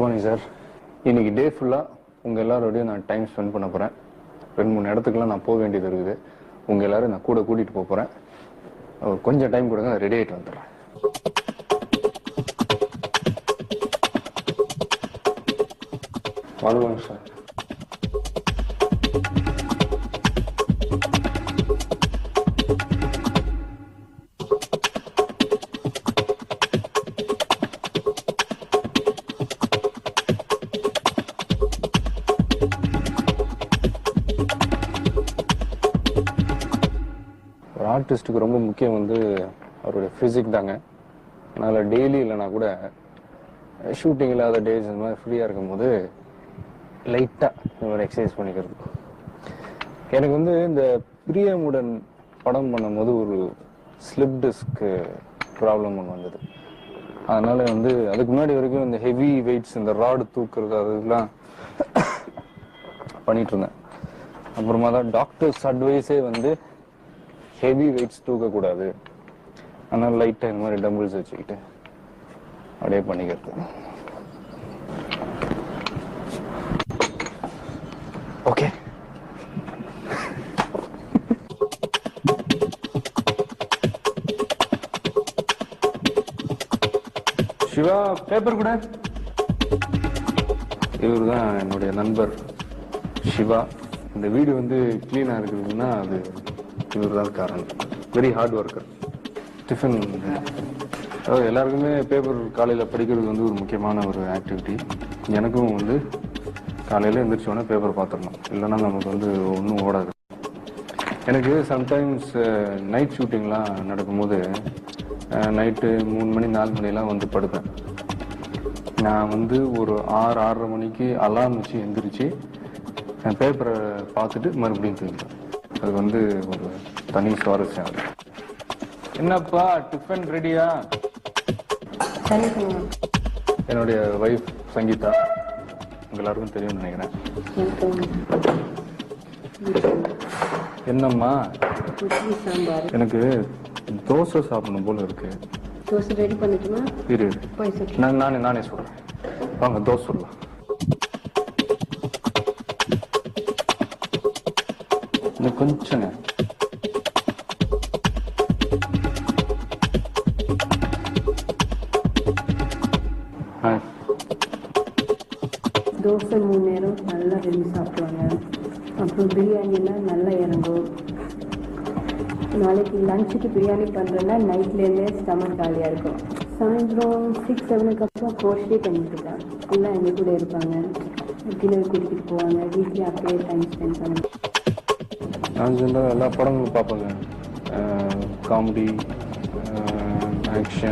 Morning sir. இன்னைக்கு டே ஃபுல்லாக உங்கள் எல்லாரோடையும் நான் டைம் ஸ்பெண்ட் பண்ண போகிறேன். 2-3 இடத்துக்குலாம் நான் போக வேண்டியது இருக்குது. உங்கள் எல்லாரும் நான் கூட கூட்டிகிட்டு போக போகிறேன். கொஞ்சம் டைம் கொடுங்க, ரெடி ஆகிட்டு வந்துடுறேன். வாழ்வாங்க சார். ஒரு ஆர்டிஸ்ட்டுக்கு ரொம்ப முக்கியம் வந்து அவருடைய ஃபிசிக் தாங்க. அதனால் டெய்லி இல்லைனா கூட ஷூட்டிங் இல்லாத டேஸ் இந்த மாதிரி ஃப்ரீயாக இருக்கும்போது லைட்டாக இந்த மாதிரி எக்ஸசைஸ் பண்ணிக்கிறது. எனக்கு வந்து இந்த பிரியமுடன் படம் பண்ணும்போது ஒரு ஸ்லிப் டிஸ்க் ப்ராப்ளம் ஒன்று வந்தது. அதனால் வந்து அதுக்கு முன்னாடி வரைக்கும் இந்த ஹெவி வெயிட்ஸ், இந்த ராடு தூக்குறது அதெல்லாம் பண்ணிட்டு இருந்தேன். அப்புறமா தான் டாக்டர்ஸ் அட்வைஸே வந்து ஹெவி வெயிட்ஸ் தூக்கக்கூடாது, அதனால் லைட்டாக இந்த மாதிரி டம்பிள்ஸ் வச்சுக்கிட்டு அப்படியே பண்ணிக்கிறது. ஓகே. சிவா, பேப்பர் கூட. இவர் தான் என்னுடைய நண்பர் சிவா. இந்த வீடு வந்து கிளீனாக இருக்குதுன்னா அது இவர் தான் காரணம். Very hard worker. டிஃபன் எல்லாருக்குமே பேப்பர் காலையில் படிக்கிறது வந்து ஒரு முக்கியமான ஒரு ஆக்டிவிட்டி. எனக்கும் வந்து காலையில் எழுந்திரிச்சோடனே பேப்பர் பார்த்துடணும், இல்லைன்னா நமக்கு வந்து ஒன்றும் ஓடாது. எனக்கு சம்டைம்ஸ் நைட் ஷூட்டிங்லாம் நடக்கும்போது நைட்டு 3 மணி 4 மணிலாம் வந்து படுப்பேன். நான் வந்து ஒரு 6-6:30 மணிக்கு அலார்ம் வச்சு எந்திரிச்சு பேப்பரை பார்த்துட்டு மறுபடியும் தூங்கிட்டேன். அது வந்து ஒரு தனி சுவாரஸ்யம். அது என்னப்பா டிஃபன் ரெடியா? என்னுடைய வைஃப் சங்கீதா, உங்க எல்லாருக்கும் தெரியும்னு நினைக்கிறேன். என்னம்மா? எனக்கு தோசை சாப்பிடணும் போல இருக்கு. தோசை ரெடி பண்ணிட்டுமா? இரு, நானே சொல்றேன். வாங்க தோசை சொல்லலாம். இன்னும் கொஞ்சம் தோசை 3 நேரம் நல்லா விரும்பி சாப்பிடுவாங்க. அப்புறம் பிரியாணிலாம் நல்லா இறங்கும். நாளைக்கு லஞ்சுக்கு பிரியாணி பண்ணுறேன்னா நைட்லேருந்தே ஸ்டமக் காலியாக இருக்கும். சாயந்தரம் 6-7 அப்புறம் க்ரோஷரி பண்ணிட்டு இருக்காங்க. எல்லாம் எங்கள் கூட இருப்பாங்க, டின்னர் கூட்டிகிட்டு போவாங்க. வீட்லேயே அப்படியே டைம் ஸ்பெண்ட் பண்ணுவாங்க. நான் எல்லா படங்களும் பார்ப்பேங்க. Comedy, action,